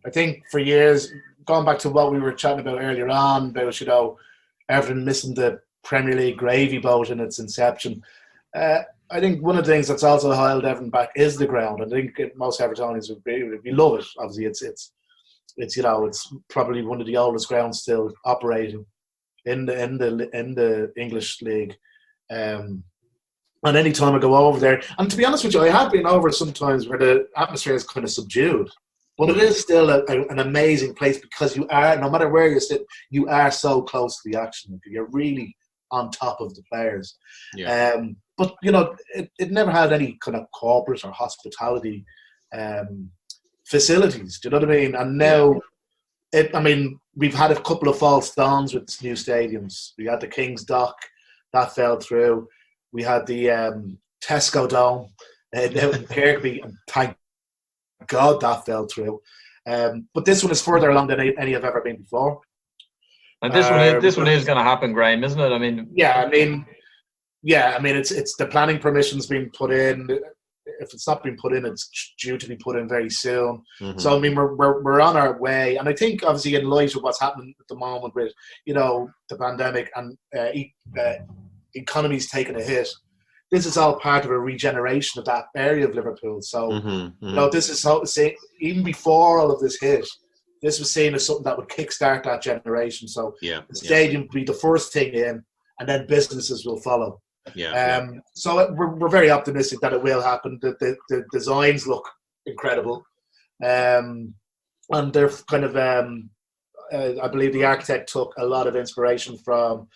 I think for years, going back to what we were chatting about earlier on, about Everton missing the Premier League gravy boat in its inception. I think one of the things that's also held Everton back is the ground. I think most Evertonians would love it. Obviously, it's probably one of the oldest grounds still operating in the English league. And any time I go over there, and to be honest with you, I have been over sometimes where the atmosphere is kind of subdued. But it is still an amazing place because you are, no matter where you sit, you are so close to the action. You're really on top of the players. Yeah. But, it never had any kind of corporate or hospitality facilities. Do you know what I mean? And now, we've had a couple of false dawns with new stadiums. We had the King's Dock, that fell through. We had the Tesco Dome out in Kirkby, and thank God that fell through. But this one is further along than any I've ever been before. And this one is going to happen, Graham, isn't it? It's the planning permission's been put in. If it's not been put in, it's due to be put in very soon. Mm-hmm. So we're on our way, and I think obviously in light of what's happening at the moment with the pandemic and economy's taking a hit. This is all part of a regeneration of that area of Liverpool. So, this is even before all of this hit, this was seen as something that would kickstart that generation. So, the stadium would be the first thing in, and then businesses will follow. So, we're very optimistic that it will happen. The designs look incredible. And they're kind of, I believe the architect took a lot of inspiration from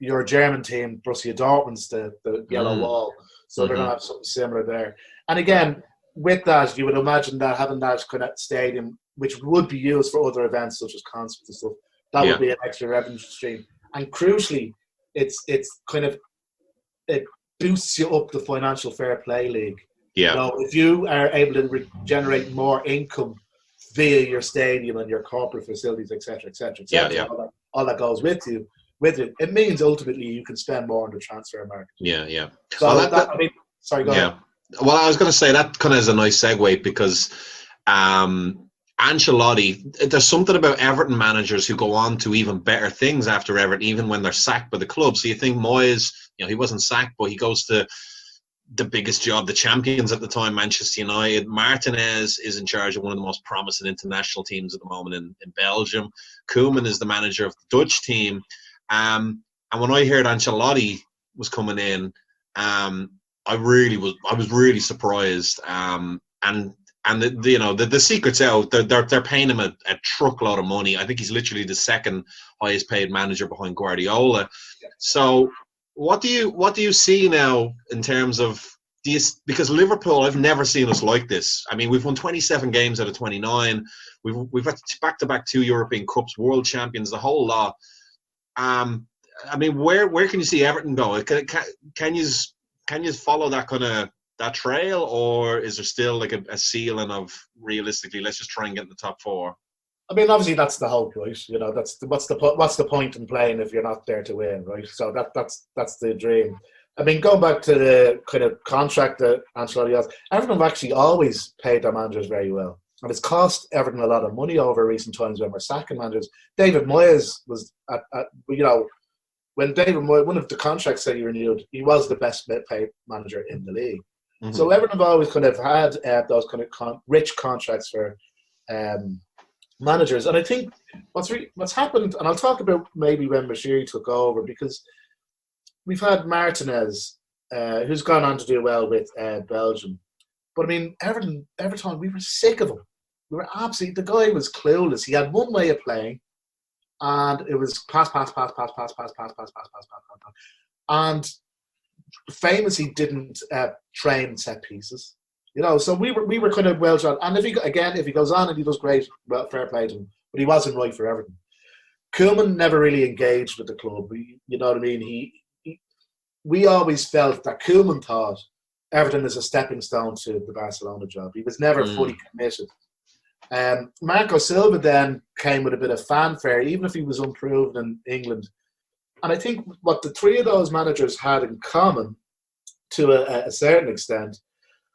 your German team, Borussia Dortmund's the yellow wall. So they're going to have something similar there. And again, with that, you would imagine that having that kind of stadium, which would be used for other events such as concerts and stuff, that would be an extra revenue stream. And crucially, it boosts you up the financial fair play league. Yeah. If you are able to generate more income via your stadium and your corporate facilities, etc., all that goes with it, it means ultimately you can spend more on the transfer market. So sorry, go ahead. Well, I was going to say that kind of is a nice segue because Ancelotti, there's something about Everton managers who go on to even better things after Everton, even when they're sacked by the club. So you think Moyes, he wasn't sacked, but he goes to the biggest job, the champions at the time, Manchester United. Martinez is in charge of one of the most promising international teams at the moment in Belgium. Koeman is the manager of the Dutch team. And when I heard Ancelotti was coming in, I was really surprised. And the secret's out. They're paying him a truckload of money. I think he's literally the second highest paid manager behind Guardiola. So what do you see now in terms of these? Because Liverpool, I've never seen us like this. I mean, we've won 27 games out of 29. We've got back-to-back 2 European Cups, world champions, the whole lot. I mean, where can you see Everton go? Can you follow that kind of that trail, or is there still like a ceiling of realistically, let's just try and get in the top 4? I mean, obviously that's the hope, right? What's the point in playing if you're not there to win, right? So that's the dream. I mean, going back to the kind of contract that Ancelotti has, Everton have actually always paid their managers very well, and it's cost Everton a lot of money over recent times when we're sacking managers. David Moyes was when David Moyes, one of the contracts that he renewed, he was the best paid manager in the league. Mm-hmm. So Everton have always kind of had those kind of rich contracts for managers, and I think what's happened, and I'll talk about maybe when Merseyside took over, because we've had Martinez, who's gone on to do well with Belgium, but I mean Everton, we were sick of him. We were absolutely, the guy was clueless. He had one way of playing, and it was pass, and famously didn't train set pieces. So we were kind of well shot. And if he goes on and he does great, well, fair play to him. But he wasn't right for Everton. Koeman never really engaged with the club. You know what I mean? We always felt that Koeman thought Everton is a stepping stone to the Barcelona job. He was never fully committed. Marco Silva then came with a bit of fanfare, even if he was unproven in England. And I think what the three of those managers had in common, to a certain extent,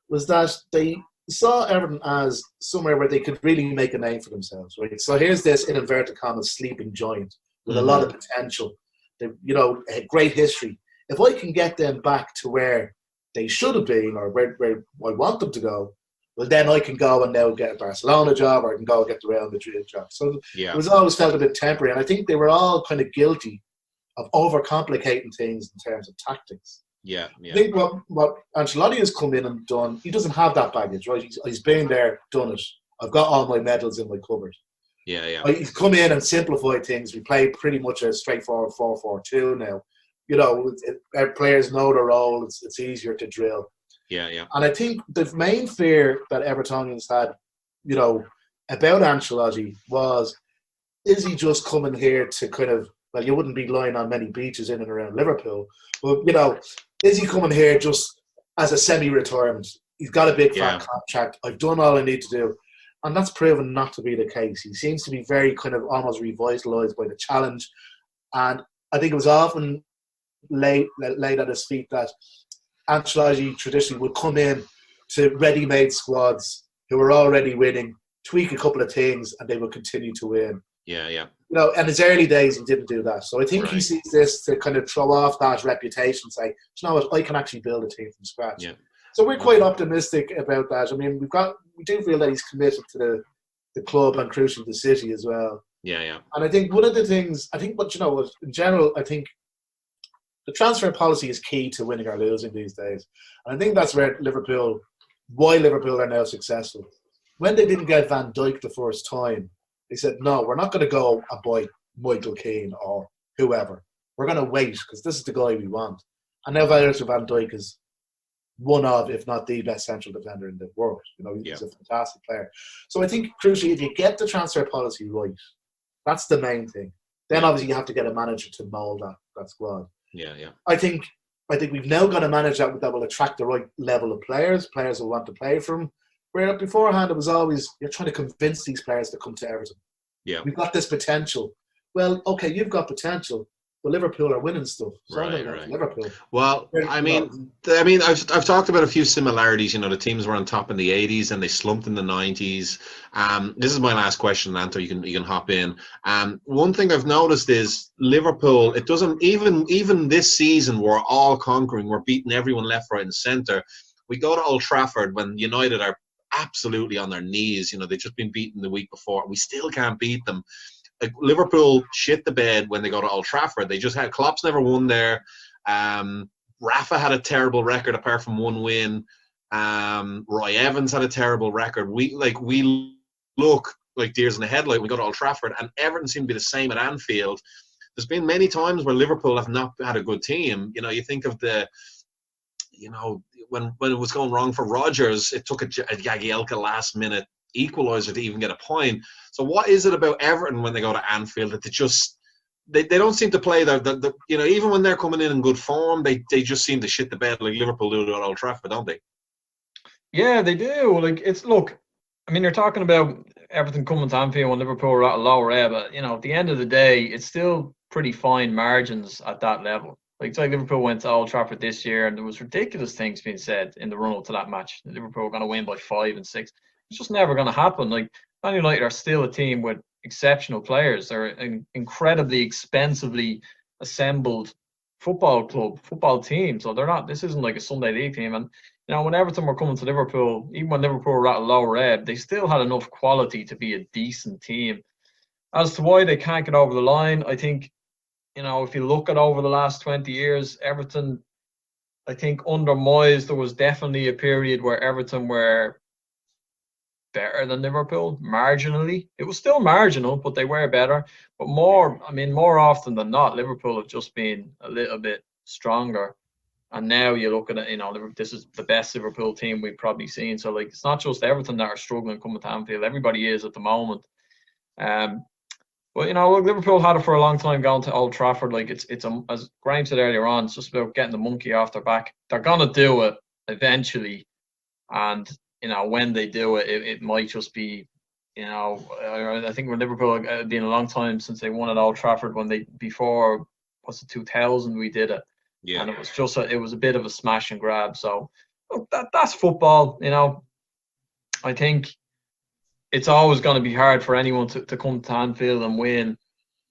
was that they saw Everton as somewhere where they could really make a name for themselves, right? So here's this, in inverted commas, sleeping giant with a lot of potential. They, a great history. If I can get them back to where they should have been, or where I want them to go, well, then I can go and now get a Barcelona job, or I can go and get the Real Madrid job. So it was always felt a bit temporary, and I think they were all kind of guilty of overcomplicating things in terms of tactics. Yeah. I think what Ancelotti has come in and done, he doesn't have that baggage, right? He's been there, done it. I've got all my medals in my cupboard. Yeah. He's come in and simplified things. We play pretty much a straightforward 4-4-2 now. Our players know their role. It's easier to drill. Yeah. And I think the main fear that Evertonians had, about Ancelotti was, is he just coming here to kind of, well, you wouldn't be lying on many beaches in and around Liverpool, but, is he coming here just as a semi-retirement? He's got a big fat contract. I've done all I need to do. And that's proven not to be the case. He seems to be very kind of almost revitalised by the challenge. And I think it was often laid at his feet that Ancelotti traditionally would come in to ready-made squads who were already winning, tweak a couple of things, and they would continue to win. Yeah. In his early days, he didn't do that. So I think he sees this to kind of throw off that reputation, say, you know what, I can actually build a team from scratch. Yeah. So we're quite optimistic about that. I mean, we do feel that he's committed to the club and crucially the city as well. Yeah. And I think one of the things, in general, I think the transfer policy is key to winning or losing these days. And I think that's why Liverpool are now successful. When they didn't get Van Dijk the first time, they said, no, we're not going to go and buy Michael Keane or whoever. We're going to wait because this is the guy we want. And now Virgil van Dijk is one of, if not the best central defender in the world. He's a fantastic player. So I think, crucially, if you get the transfer policy right, that's the main thing. Then obviously you have to get a manager to mould that squad. Yeah. I think we've now got a manager that will attract the right level of players who want to play for him. Where beforehand it was always, you're trying to convince these players to come to Everton. Yeah. We've got this potential. Well, okay, you've got potential, but Liverpool are winning stuff. So I'm going to go Right. for Liverpool. Well, I mean, I've talked about a few similarities. You know, the teams were on top in the '80s and they slumped in the '90s. This is my last question, Anto. You can hop in. One thing I've noticed is Liverpool. It doesn't even this season. We're all conquering. We're beating everyone left, right, and centre. We go to Old Trafford when United are absolutely on their knees. You know, they've just been beaten the week before. We still can't beat them. Like, Liverpool shit the bed when they go to Old Trafford. They just had Klopp's never won there. Rafa had a terrible record apart from one win. Roy Evans had a terrible record. We look like deers in the headlight when we go to Old Trafford, and Everton seem to be the same at Anfield. There's been many times where Liverpool have not had a good team. You know, you think of when it was going wrong for Rodgers, it took a Jagielka last minute equaliser to even get a point. So what is it about Everton when they go to Anfield that they don't seem to play the even when they're coming in good form, they just seem to shit the bed like Liverpool do at Old Trafford, don't they? Yeah, they do. I mean, you're talking about Everton coming to Anfield when Liverpool are at a lower ebb, but at the end of the day, it's still pretty fine margins at that level. Like, it's like Liverpool went to Old Trafford this year, and there was ridiculous things being said in the run-up to that match. Liverpool were going to win by 5 and 6. It's just never going to happen. Like, Man United are still a team with exceptional players. They're an incredibly expensively assembled football team. So they're not. This isn't like a Sunday League team. And when Everton were coming to Liverpool, even when Liverpool were at a lower ebb, they still had enough quality to be a decent team. As to why they can't get over the line, I think, if you look at over the last 20 years, Everton, I think under Moyes, there was definitely a period where Everton were better than Liverpool, marginally. It was still marginal, but they were better. But more often than not, Liverpool have just been a little bit stronger. And now you look at it, this is the best Liverpool team we've probably seen. So, it's not just Everton that are struggling coming to Anfield. Everybody is at the moment. But look, Liverpool had it for a long time going to Old Trafford. As Graham said earlier on, it's just about getting the monkey off their back. They're gonna do it eventually, and when they do it, it might just be, I think with Liverpool, it's been a long time since they won at Old Trafford. Before 2000 we did it, yeah, and it was just it was a bit of a smash and grab. So look, that's football. I think it's always going to be hard for anyone to come to Anfield and win,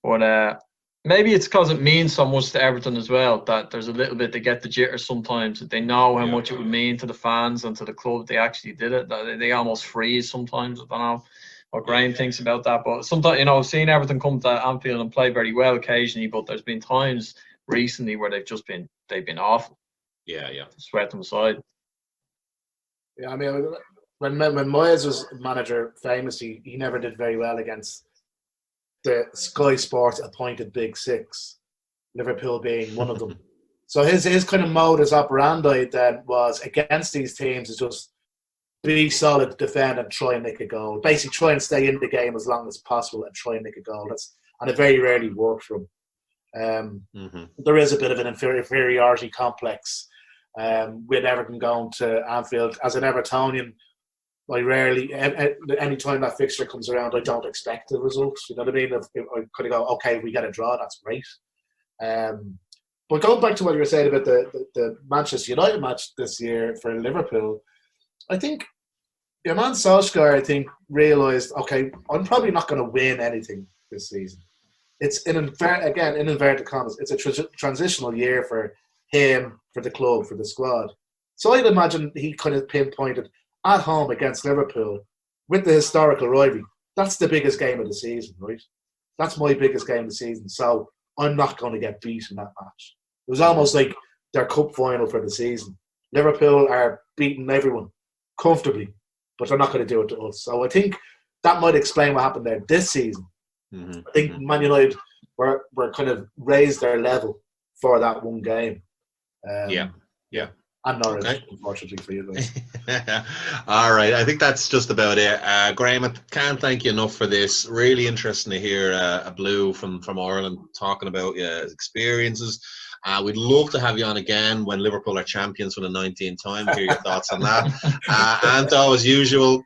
but maybe it's because it means so much to Everton as well that there's a little bit, they get the jitters sometimes. They know how much it would mean to the fans and to the club. They actually did it. They almost freeze sometimes. I don't know what Graham thinks about that, but sometimes seeing Everton come to Anfield and play very well occasionally, but there's been times recently where they've been awful. Yeah. Sweat them aside. Yeah, I mean, when Moyes was manager, famously, he never did very well against the Sky Sports appointed Big Six, Liverpool being one of them. So his kind of modus operandi then was against these teams is just be solid, defend, and try and make a goal. Basically, try and stay in the game as long as possible and try and make a goal. And it very rarely worked for him. There is a bit of an inferiority complex with Everton going to Anfield. As an Evertonian, I rarely, any time that fixture comes around, I don't expect the results. You know what I mean? If I kind of go, okay, if we get a draw, that's great. But going back to what you were saying about the Manchester United match this year for Liverpool, I think your man Solskjaer, I think, realised, okay, I'm probably not going to win anything this season. It's, in inverted commas, it's a transitional year for him, for the club, for the squad. So I'd imagine he kind of pinpointed at home against Liverpool with the historical rivalry. That's the biggest game of the season, right? That's my biggest game of the season. So I'm not going to get beat in that match. It was almost like their cup final for the season. Liverpool are beating everyone comfortably, but they're not going to do it to us. So I think that might explain what happened there this season. I think Man United were kind of raised their level for that one game. Yeah. And Norwich, unfortunately for you guys. All right, I think that's just about it. Graham, I can't thank you enough for this. Really interesting to hear a Blue from Ireland talking about his experiences. We'd love to have you on again when Liverpool are champions for the 19th time. Hear your thoughts on that. And as usual,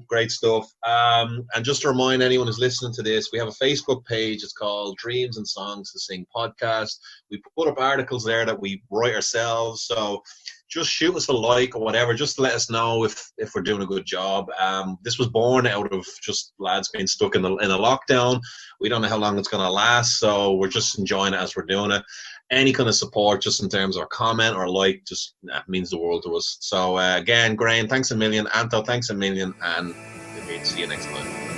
Great stuff. And just to remind anyone who's listening to this, we have a Facebook page. It's called Dreams and Songs to Sing Podcast. We put up articles there that we write ourselves. So just shoot us a like or whatever. Just to let us know if we're doing a good job. This was born out of just lads being stuck in a lockdown. We don't know how long it's going to last, so we're just enjoying it as we're doing it. Any kind of support, just in terms of comment or like, just means the world to us. So again, Graham, thanks a million. Anto, thanks a million, and we'll see you next time.